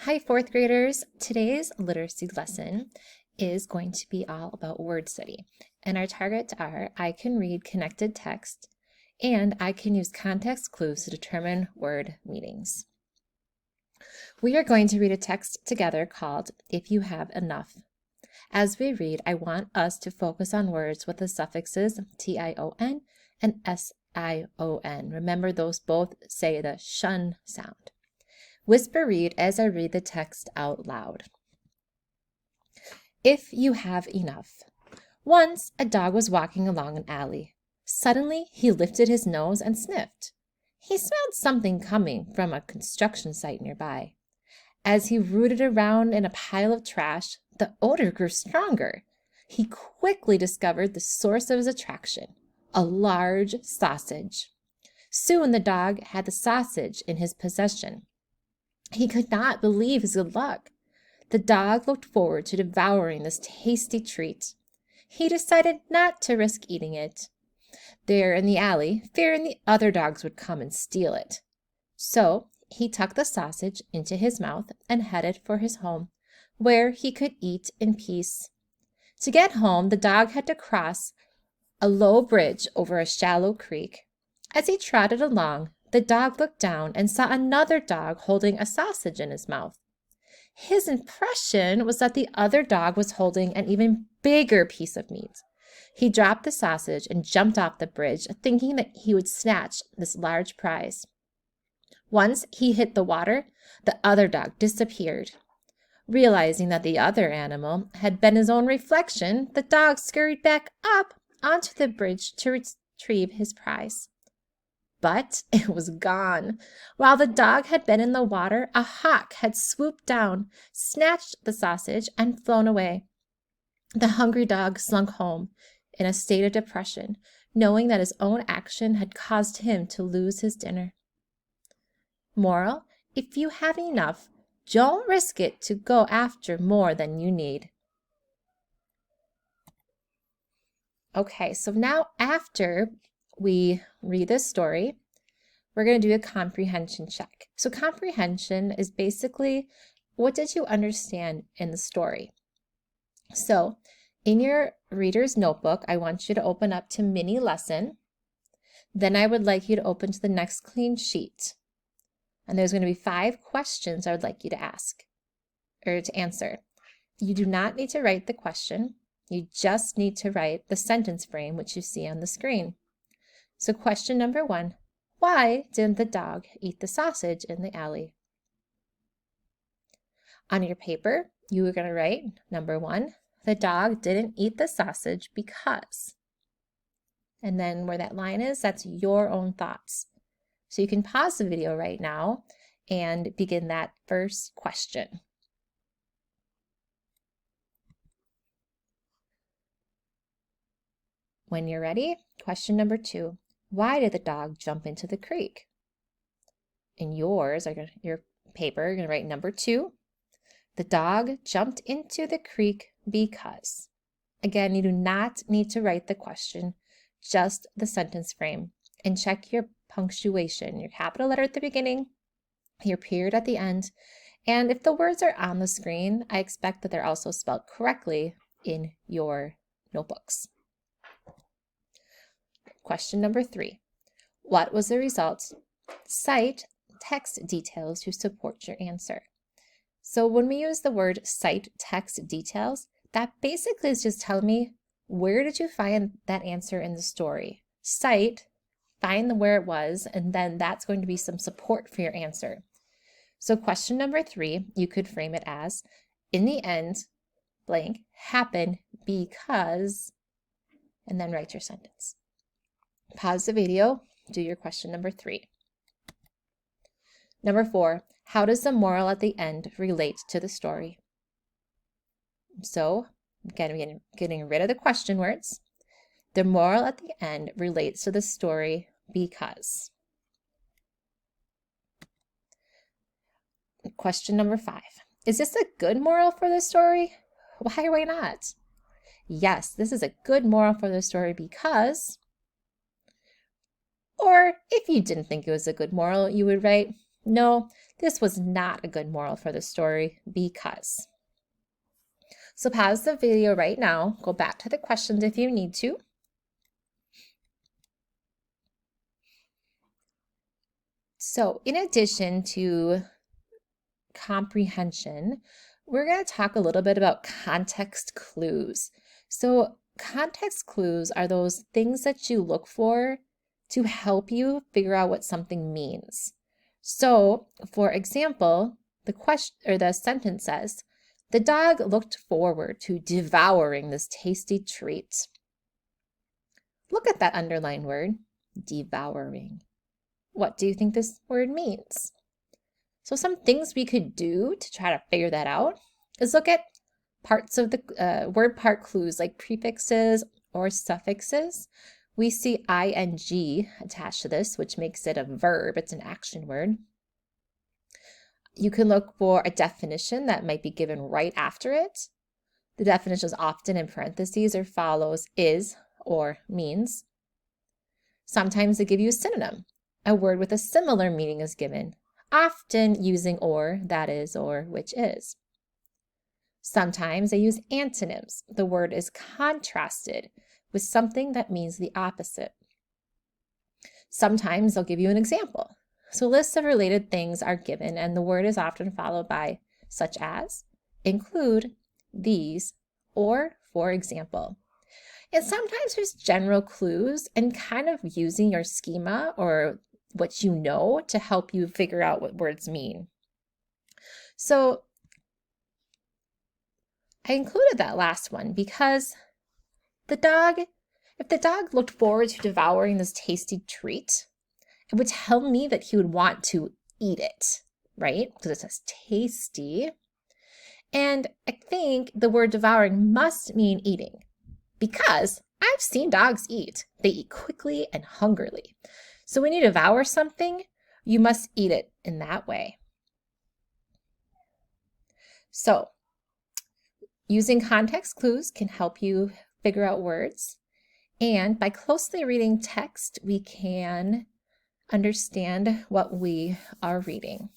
Hi, fourth graders. Today's literacy lesson is going to be all about word study. And our targets are I can read connected text and I can use context clues to determine word meanings. We are going to read a text together called If You Have Enough. As we read, I want us to focus on words with the suffixes tion and sion. Remember, those both say the shun sound. Whisper read as I read the text out loud. If you have enough. Once a dog was walking along an alley. Suddenly he lifted his nose and sniffed. He smelled something coming from a construction site nearby. As he rooted around in a pile of trash, the odor grew stronger. He quickly discovered the source of his attraction, a large sausage. Soon the dog had the sausage in his possession. He could not believe his good luck. The dog looked forward to devouring this tasty treat. He decided not to risk eating it there in the alley, fearing the other dogs would come and steal it. So he tucked the sausage into his mouth and headed for his home, where he could eat in peace. To get home, the dog had to cross a low bridge over a shallow creek. As he trotted along, the dog looked down and saw another dog holding a sausage in his mouth. His impression was that the other dog was holding an even bigger piece of meat. He dropped the sausage and jumped off the bridge, thinking that he would snatch this large prize. Once he hit the water, the other dog disappeared. Realizing that the other animal had been his own reflection, the dog scurried back up onto the bridge to retrieve his prize. But it was gone. While the dog had been in the water, a hawk had swooped down, snatched the sausage, and flown away. The hungry dog slunk home in a state of depression, knowing that his own action had caused him to lose his dinner. Moral: if you have enough, don't risk it to go after more than you need. Okay, so now after we read this story, we're going to do a comprehension check. So comprehension is basically, what did you understand in the story? So in your reader's notebook, I want you to open up to mini lesson. Then I would like you to open to the next clean sheet. And there's going to be 5 questions I would like you to ask or to answer. You do not need to write the question. You just need to write the sentence frame, which you see on the screen. So question number 1, why didn't the dog eat the sausage in the alley? On your paper, you are going to write number 1, the dog didn't eat the sausage because. And then where that line is, that's your own thoughts. So you can pause the video right now and begin that first question. When you're ready, question number 2. Why did the dog jump into the creek? In your paper, you're going to write number 2. The dog jumped into the creek because. Again, you do not need to write the question, just the sentence frame. And check your punctuation, your capital letter at the beginning, your period at the end. And if the words are on the screen, I expect that they're also spelled correctly in your notebooks. Question number 3. What was the result? Cite text details to support your answer. So when we use the word cite text details, that basically is just telling me, where did you find that answer in the story? Cite, find where it was, and then that's going to be some support for your answer. So question number 3, you could frame it as, in the end, blank, happened because, and then write your sentence. Pause the video, do your question number 3. Number 4, how does the moral at the end relate to the story? So, again, getting rid of the question words. The moral at the end relates to the story because. Question number 5, is this a good moral for the story? Why not? Yes, this is a good moral for the story because. Or if you didn't think it was a good moral, you would write, No, this was not a good moral for the story because. So pause the video right now, go back to the questions if you need to. So in addition to comprehension, we're going to talk a little bit about context clues. So context clues are those things that you look for to help you figure out what something means. So, for example, the question or the sentence says, "The dog looked forward to devouring this tasty treat." Look at that underlined word, devouring. What do you think this word means? So some things we could do to try to figure that out is look at parts of the word part clues like prefixes or suffixes. We see ing attached to this, which makes it a verb. It's an action word. You can look for a definition that might be given right after it. The definition is often in parentheses or follows is or means. Sometimes they give you a synonym. A word with a similar meaning is given, often using or, that is, or which is. Sometimes they use antonyms. The word is contrasted with something that means the opposite. Sometimes they'll give you an example. So lists of related things are given and the word is often followed by such as, include, these, or for example. And sometimes there's general clues and kind of using your schema or what you know to help you figure out what words mean. So I included that last one because if the dog looked forward to devouring this tasty treat, it would tell me that he would want to eat it, right? Because it says tasty. And I think the word devouring must mean eating because I've seen dogs eat. They eat quickly and hungrily. So when you devour something, you must eat it in that way. So using context clues can help you figure out words. And by closely reading text, we can understand what we are reading.